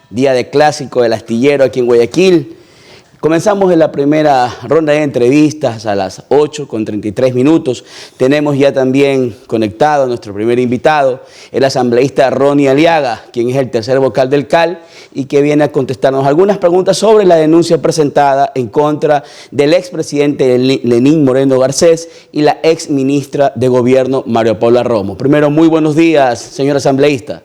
día de clásico del astillero aquí en Guayaquil. Comenzamos en la primera ronda de entrevistas a las 8:33. Tenemos ya también conectado a nuestro primer invitado, el asambleísta Ronnie Aliaga, quien es el tercer vocal del CAL y que viene a contestarnos algunas preguntas sobre la denuncia presentada en contra del expresidente Lenín Moreno Garcés y la exministra de Gobierno María Paula Romo. Primero, muy buenos días, señor asambleísta.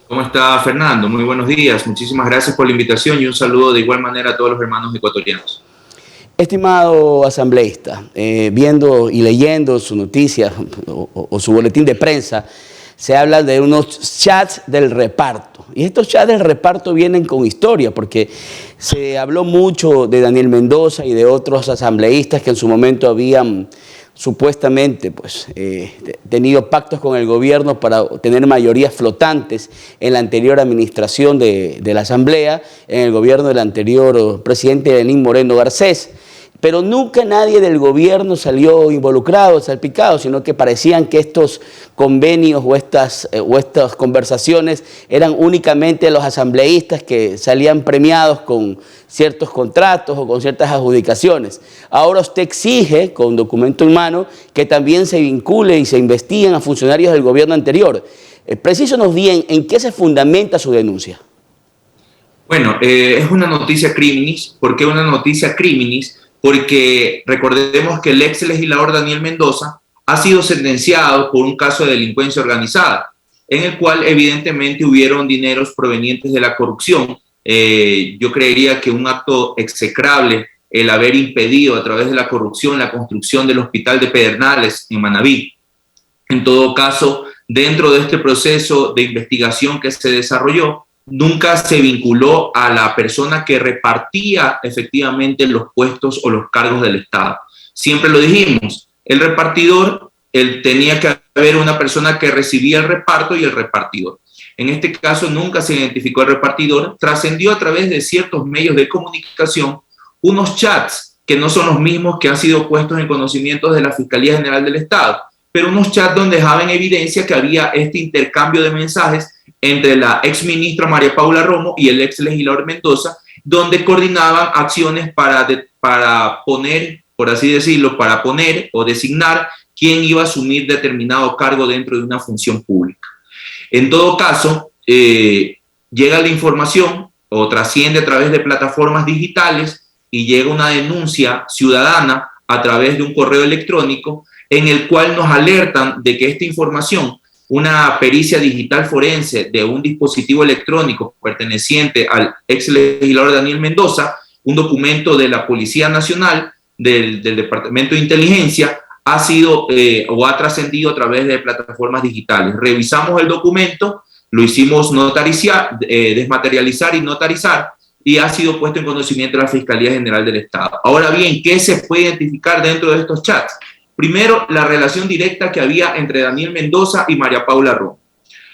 ¿Cómo está, Fernando? Muy buenos días. Muchísimas gracias por la invitación y un saludo de igual manera a todos los hermanos ecuatorianos. Estimado asambleísta, viendo y leyendo su noticia o su boletín de prensa, se habla de unos chats del reparto. Y estos chats del reparto vienen con historia, porque se habló mucho de Daniel Mendoza y de otros asambleístas que en su momento habían supuestamente tenido pactos con el gobierno para tener mayorías flotantes en la anterior administración de la Asamblea, en el gobierno del anterior presidente Lenín Moreno Garcés. Pero nunca nadie del gobierno salió involucrado, salpicado, sino que parecían que estos convenios o estas conversaciones eran únicamente los asambleístas que salían premiados con ciertos contratos o con ciertas adjudicaciones. Ahora usted exige, con documento en mano, que también se vincule y se investiguen a funcionarios del gobierno anterior. Precísenos bien en qué se fundamenta su denuncia. Bueno, es una noticia criminis. ¿Por qué una noticia criminis? Porque recordemos que el ex legislador Daniel Mendoza ha sido sentenciado por un caso de delincuencia organizada, en el cual evidentemente hubieron dineros provenientes de la corrupción. Yo creería que un acto execrable el haber impedido a través de la corrupción la construcción del hospital de Pedernales en Manabí. En todo caso, dentro de este proceso de investigación que se desarrolló, nunca se vinculó a la persona que repartía efectivamente los puestos o los cargos del Estado. Siempre lo dijimos, el repartidor, tenía que haber una persona que recibía el reparto y el repartidor. En este caso nunca se identificó el repartidor, trascendió a través de ciertos medios de comunicación unos chats que no son los mismos que han sido puestos en conocimiento de la Fiscalía General del Estado, pero unos chats donde dejaban evidencia que había este intercambio de mensajes entre la exministra María Paula Romo y el ex legislador Mendoza, donde coordinaban acciones para poner, por así decirlo, para poner o designar quién iba a asumir determinado cargo dentro de una función pública. En todo caso, llega la información o trasciende a través de plataformas digitales y llega una denuncia ciudadana a través de un correo electrónico en el cual nos alertan de que esta información, una pericia digital forense de un dispositivo electrónico perteneciente al ex legislador Daniel Mendoza, un documento de la Policía Nacional, del Departamento de Inteligencia, ha sido o ha trascendido a través de plataformas digitales. Revisamos el documento, lo hicimos desmaterializar y notarizar, y ha sido puesto en conocimiento de la Fiscalía General del Estado. Ahora bien, ¿qué se puede identificar dentro de estos chats? Primero, la relación directa que había entre Daniel Mendoza y María Paula Romo.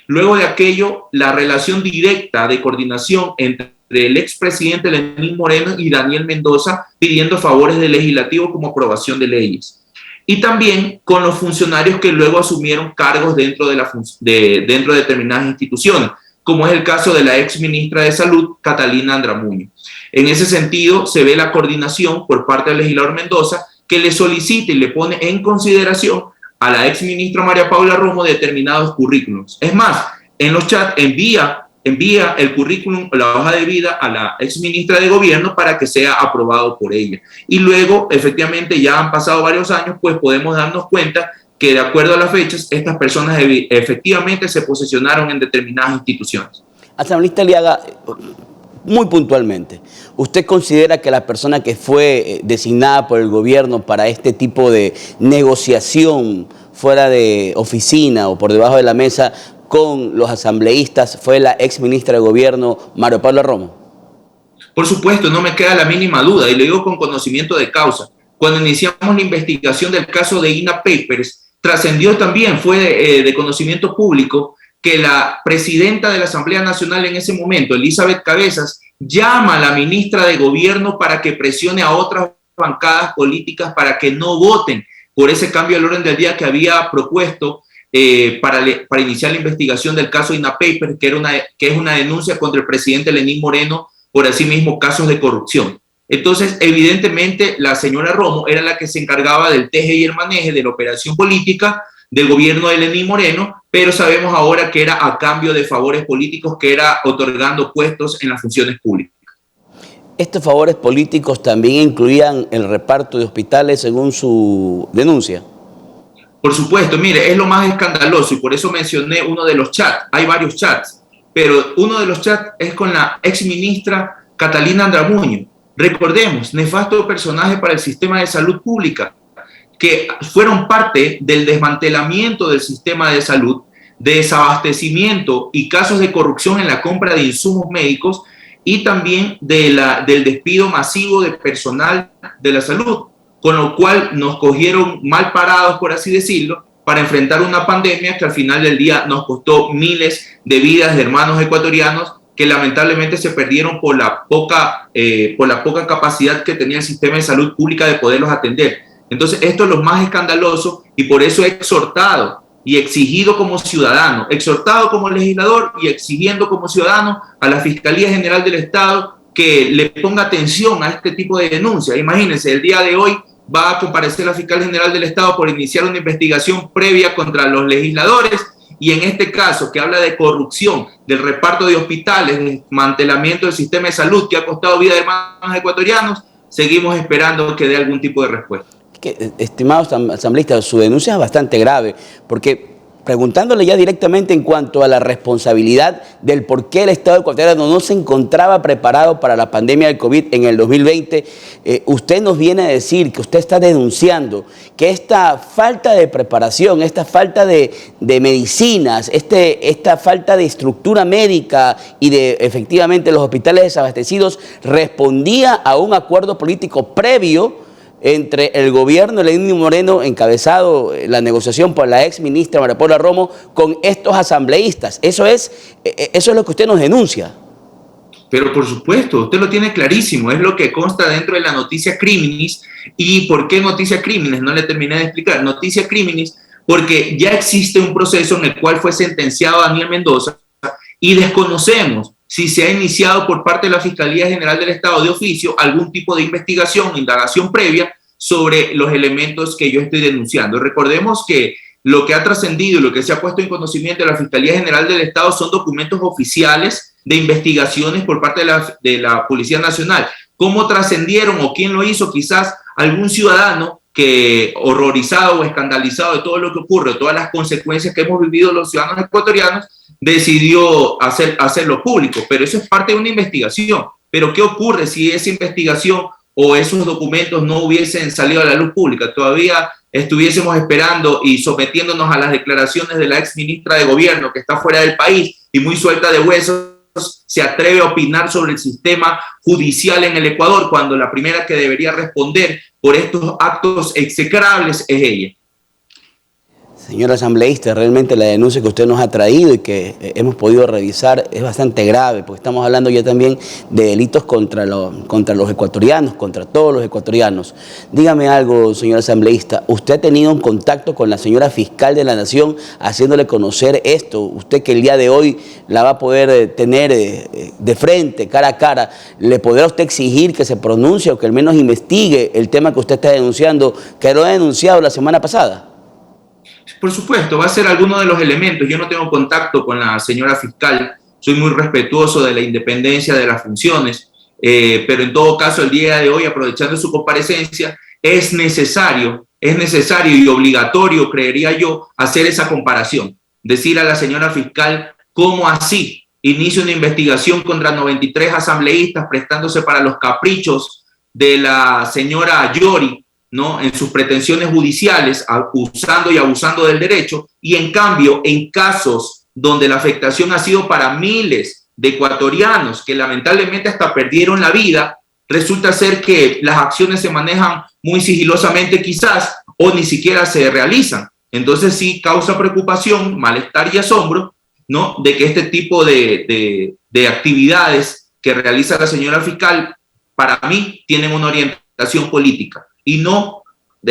Luego de aquello, la relación directa de coordinación entre el expresidente Lenín Moreno y Daniel Mendoza pidiendo favores del legislativo como aprobación de leyes. Y también con los funcionarios que luego asumieron cargos dentro de determinadas instituciones, como es el caso de la exministra de Salud, Catalina Andramuño. En ese sentido, se ve la coordinación por parte del legislador Mendoza, que le solicita y le pone en consideración a la exministra María Paula Romo determinados currículums. Es más, en los chats envía el currículum o la hoja de vida a la exministra de Gobierno para que sea aprobado por ella. Y luego, efectivamente, ya han pasado varios años, pues podemos darnos cuenta que de acuerdo a las fechas, estas personas efectivamente se posesionaron en determinadas instituciones. Asambleísta Aliaga, muy puntualmente, ¿usted considera que la persona que fue designada por el gobierno para este tipo de negociación fuera de oficina o por debajo de la mesa con los asambleístas fue la exministra de Gobierno María Paula Romo? Por supuesto, no me queda la mínima duda, y lo digo con conocimiento de causa. Cuando iniciamos la investigación del caso de INA Papers, trascendió también, fue de conocimiento público, que la presidenta de la Asamblea Nacional en ese momento, Elizabeth Cabezas, llama a la ministra de Gobierno para que presione a otras bancadas políticas para que no voten por ese cambio del orden del día que había propuesto para iniciar la investigación del caso INAPAPER, que es una denuncia contra el presidente Lenín Moreno por asimismo casos de corrupción. Entonces, evidentemente, la señora Romo era la que se encargaba del teje y el maneje de la operación política del gobierno de Lenín Moreno, pero sabemos ahora que era a cambio de favores políticos, que era otorgando puestos en las funciones públicas. ¿Estos favores políticos también incluían el reparto de hospitales según su denuncia? Por supuesto, mire, es lo más escandaloso y por eso mencioné uno de los chats. Hay varios chats, pero uno de los chats es con la exministra Catalina Andramuño. Recordemos, nefasto personaje para el sistema de salud pública, que fueron parte del desmantelamiento del sistema de salud, de desabastecimiento y casos de corrupción en la compra de insumos médicos y también del despido masivo de personal de la salud, con lo cual nos cogieron mal parados, por así decirlo, para enfrentar una pandemia que al final del día nos costó miles de vidas de hermanos ecuatorianos que lamentablemente se perdieron por la poca capacidad que tenía el sistema de salud pública de poderlos atender. Entonces, esto es lo más escandaloso y por eso he exhortado y exigido como ciudadano, exhortado como legislador y exigiendo como ciudadano a la Fiscalía General del Estado que le ponga atención a este tipo de denuncias. Imagínense, el día de hoy va a comparecer la Fiscal General del Estado por iniciar una investigación previa contra los legisladores y en este caso que habla de corrupción, del reparto de hospitales, del desmantelamiento del sistema de salud que ha costado vida de hermanos ecuatorianos, seguimos esperando que dé algún tipo de respuesta. Estimados asambleístas, su denuncia es bastante grave, porque preguntándole ya directamente en cuanto a la responsabilidad del por qué el Estado ecuatoriano no se encontraba preparado para la pandemia del COVID en el 2020, usted nos viene a decir que usted está denunciando que esta falta de preparación, esta falta de medicinas, esta falta de estructura médica y de efectivamente los hospitales desabastecidos respondía a un acuerdo político previo entre el gobierno de Lenín Moreno, encabezado la negociación por la ex ministra María Paula Romo, con estos asambleístas. Eso es lo que usted nos denuncia. Pero por supuesto, usted lo tiene clarísimo, es lo que consta dentro de la noticia criminis. ¿Y por qué noticia criminis? No le terminé de explicar. Noticia criminis porque ya existe un proceso en el cual fue sentenciado Daniel Mendoza y desconocemos si se ha iniciado por parte de la Fiscalía General del Estado de oficio algún tipo de investigación, indagación previa sobre los elementos que yo estoy denunciando. Recordemos que lo que ha trascendido y lo que se ha puesto en conocimiento de la Fiscalía General del Estado son documentos oficiales de investigaciones por parte de la Policía Nacional. ¿Cómo trascendieron o quién lo hizo? Quizás algún ciudadano que, horrorizado o escandalizado de todo lo que ocurre, todas las consecuencias que hemos vivido los ciudadanos ecuatorianos, decidió hacerlo público, pero eso es parte de una investigación. Pero ¿qué ocurre si esa investigación o esos documentos no hubiesen salido a la luz pública? Todavía estuviésemos esperando y sometiéndonos a las declaraciones de la ex ministra de Gobierno que está fuera del país y muy suelta de huesos se atreve a opinar sobre el sistema judicial en el Ecuador, cuando la primera que debería responder por estos actos execrables es ella. Señor asambleísta, realmente la denuncia que usted nos ha traído y que hemos podido revisar es bastante grave, porque estamos hablando ya también de delitos contra los ecuatorianos, contra todos los ecuatorianos. Dígame algo, señor asambleísta, ¿usted ha tenido un contacto con la señora fiscal de la Nación haciéndole conocer esto? Usted que el día de hoy la va a poder tener de frente, cara a cara, ¿le podrá usted exigir que se pronuncie o que al menos investigue el tema que usted está denunciando, que lo ha denunciado la semana pasada? Por supuesto, va a ser alguno de los elementos. Yo no tengo contacto con la señora fiscal, soy muy respetuoso de la independencia de las funciones, pero en todo caso el día de hoy, aprovechando su comparecencia, es necesario y obligatorio, creería yo, hacer esa comparación. Decir a la señora fiscal, ¿cómo así inicia una investigación contra 93 asambleístas prestándose para los caprichos de la señora Yori, ¿no?, en sus pretensiones judiciales, usando y abusando del derecho, y en cambio, en casos donde la afectación ha sido para miles de ecuatorianos que lamentablemente hasta perdieron la vida, resulta ser que las acciones se manejan muy sigilosamente quizás, o ni siquiera se realizan. Entonces sí causa preocupación, malestar y asombro, ¿no?, de que este tipo de actividades que realiza la señora fiscal, para mí, tienen una orientación política y no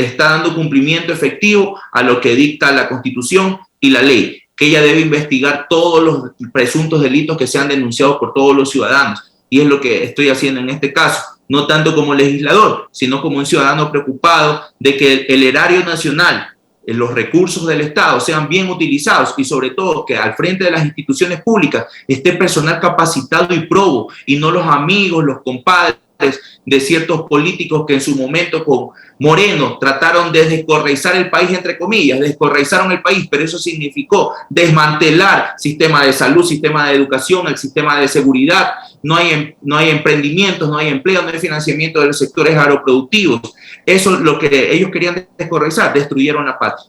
está dando cumplimiento efectivo a lo que dicta la Constitución y la ley, que ella debe investigar todos los presuntos delitos que sean denunciados por todos los ciudadanos. Y es lo que estoy haciendo en este caso, no tanto como legislador, sino como un ciudadano preocupado de que el erario nacional, los recursos del Estado sean bien utilizados y sobre todo que al frente de las instituciones públicas esté personal capacitado y probo y no los amigos, los compadres de ciertos políticos que en su momento con Moreno trataron de descorreizar el país, entre comillas, descorreizaron el país, pero eso significó desmantelar sistema de salud, sistema de educación, el sistema de seguridad, no hay emprendimientos, no hay empleo, no hay financiamiento de los sectores agroproductivos. Eso es lo que ellos querían descorreizar, destruyeron la patria.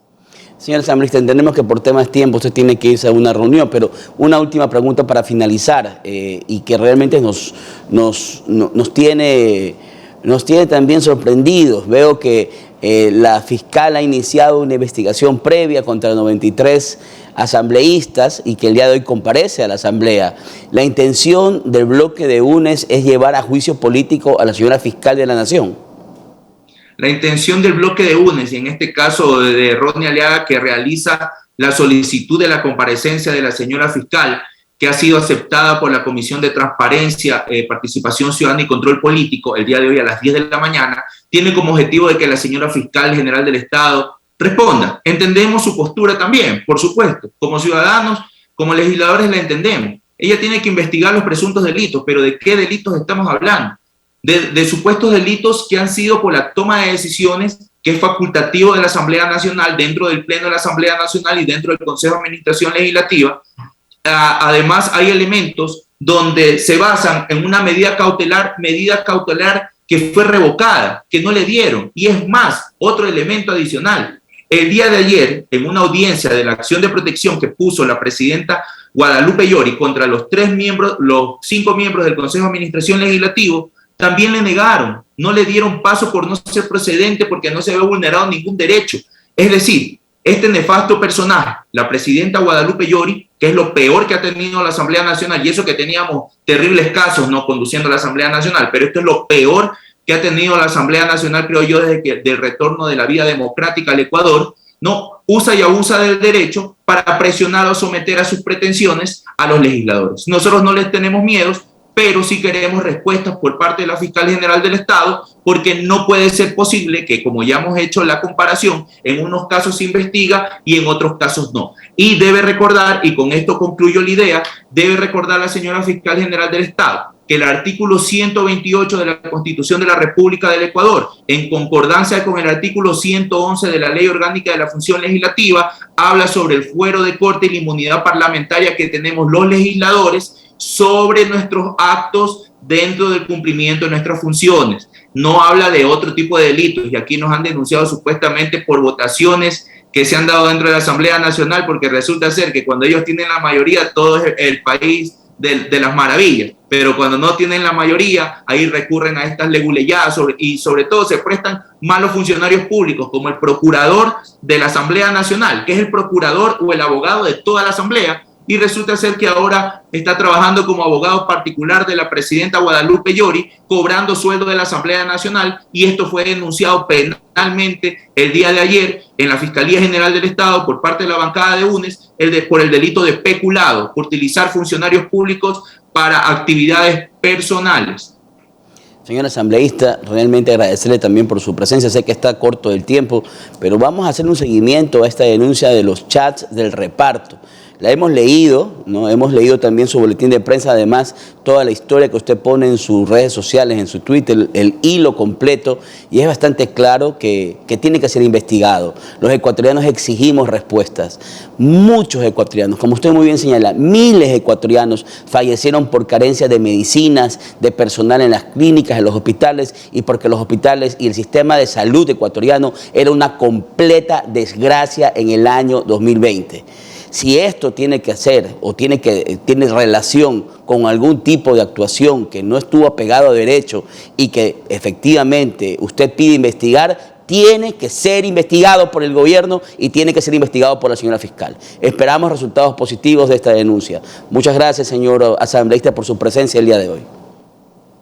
Señor asambleísta, entendemos que por temas de tiempo usted tiene que irse a una reunión, pero una última pregunta para finalizar y que realmente nos tiene también sorprendidos. Veo que la fiscal ha iniciado una investigación previa contra 93 asambleístas y que el día de hoy comparece a la asamblea. La intención del bloque de UNES es llevar a juicio político a la señora fiscal de la Nación. La intención del bloque de UNES, y en este caso de Rodney Aliaga, que realiza la solicitud de la comparecencia de la señora fiscal, que ha sido aceptada por la Comisión de Transparencia, Participación Ciudadana y Control Político el día de hoy a las 10 de la mañana, tiene como objetivo de que la señora fiscal general del Estado responda. Entendemos su postura también, por supuesto. Como ciudadanos, como legisladores la entendemos. Ella tiene que investigar los presuntos delitos, pero ¿de qué delitos estamos hablando? De supuestos delitos que han sido por la toma de decisiones que es facultativo de la Asamblea Nacional, dentro del Pleno de la Asamblea Nacional y dentro del Consejo de Administración Legislativa. Además, hay elementos donde se basan en una medida cautelar que fue revocada, que no le dieron. Y es más, otro elemento adicional. El día de ayer, en una audiencia de la acción de protección que puso la presidenta Guadalupe Llori contra los 5 miembros del Consejo de Administración Legislativo, también le negaron, no le dieron paso por no ser procedente porque no se había vulnerado ningún derecho. Es decir, este nefasto personaje, la presidenta Guadalupe Llori, que es lo peor que ha tenido la Asamblea Nacional, y eso que teníamos terribles casos no conduciendo a la Asamblea Nacional, pero esto es lo peor que ha tenido la Asamblea Nacional, creo yo, desde del retorno de la vida democrática al Ecuador, no usa y abusa del derecho para presionar o someter a sus pretensiones a los legisladores. Nosotros no les tenemos miedos, pero sí queremos respuestas por parte de la Fiscal General del Estado, porque no puede ser posible que, como ya hemos hecho la comparación, en unos casos se investiga y en otros casos no. Y debe recordar, y con esto concluyo la idea, debe recordar la señora Fiscal General del Estado que el artículo 128 de la Constitución de la República del Ecuador, en concordancia con el artículo 111 de la Ley Orgánica de la Función Legislativa, habla sobre el fuero de corte y la inmunidad parlamentaria que tenemos los legisladores sobre nuestros actos dentro del cumplimiento de nuestras funciones. No habla de otro tipo de delitos, y aquí nos han denunciado supuestamente por votaciones que se han dado dentro de la Asamblea Nacional, porque resulta ser que cuando ellos tienen la mayoría, todo es el país de las maravillas, pero cuando no tienen la mayoría, ahí recurren a estas leguleyadas y sobre todo se prestan malos funcionarios públicos, como el procurador de la Asamblea Nacional, que es el procurador o el abogado de toda la Asamblea, y resulta ser que ahora está trabajando como abogado particular de la presidenta Guadalupe Llori, cobrando sueldo de la Asamblea Nacional, y esto fue denunciado penalmente el día de ayer en la Fiscalía General del Estado por parte de la bancada de UNES por el delito de peculado, por utilizar funcionarios públicos para actividades personales. Señor asambleísta, realmente agradecerle también por su presencia. Sé que está corto el tiempo, pero vamos a hacer un seguimiento a esta denuncia de los chats del reparto. La hemos leído, ¿no? Hemos leído también su boletín de prensa, además toda la historia que usted pone en sus redes sociales, en su Twitter, el hilo completo, y es bastante claro que tiene que ser investigado. Los ecuatorianos exigimos respuestas. Muchos ecuatorianos, como usted muy bien señala, miles de ecuatorianos fallecieron por carencia de medicinas, de personal en las clínicas, en los hospitales, y porque los hospitales y el sistema de salud ecuatoriano era una completa desgracia en el año 2020. Si esto tiene que hacer o tiene relación con algún tipo de actuación que no estuvo apegado a derecho y que efectivamente usted pide investigar, tiene que ser investigado por el gobierno y tiene que ser investigado por la señora fiscal. Esperamos resultados positivos de esta denuncia. Muchas gracias, señor asambleísta, por su presencia el día de hoy.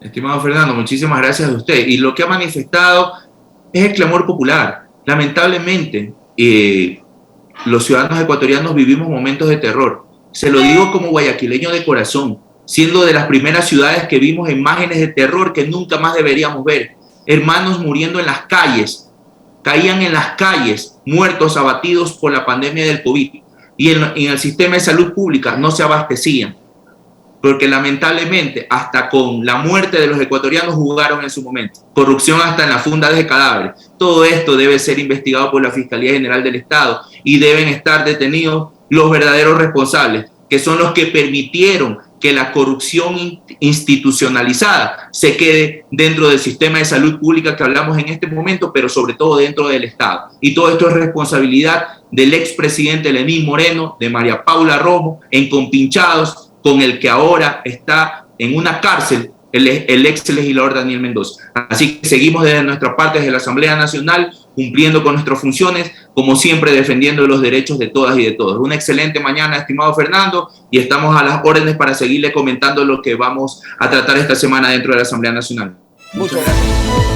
Estimado Fernando, muchísimas gracias a usted. Y lo que ha manifestado es el clamor popular. Lamentablemente, los ciudadanos ecuatorianos vivimos momentos de terror. Se lo digo como guayaquileño de corazón, siendo de las primeras ciudades que vimos imágenes de terror que nunca más deberíamos ver. Hermanos muriendo en las calles, caían en las calles, muertos, abatidos por la pandemia del COVID. Y en el sistema de salud pública no se abastecían, porque lamentablemente hasta con la muerte de los ecuatorianos jugaron en su momento. Corrupción hasta en las fundas de cadáveres. Todo esto debe ser investigado por la Fiscalía General del Estado y deben estar detenidos los verdaderos responsables, que son los que permitieron que la corrupción institucionalizada se quede dentro del sistema de salud pública que hablamos en este momento, pero sobre todo dentro del Estado. Y todo esto es responsabilidad del expresidente Lenín Moreno, de María Paula Romo, en compinchados con el que ahora está en una cárcel, el ex legislador Daniel Mendoza. Así que seguimos desde nuestra parte, desde la Asamblea Nacional, cumpliendo con nuestras funciones, como siempre defendiendo los derechos de todas y de todos. Una excelente mañana, estimado Fernando, y estamos a las órdenes para seguirle comentando lo que vamos a tratar esta semana dentro de la Asamblea Nacional. Muchas gracias.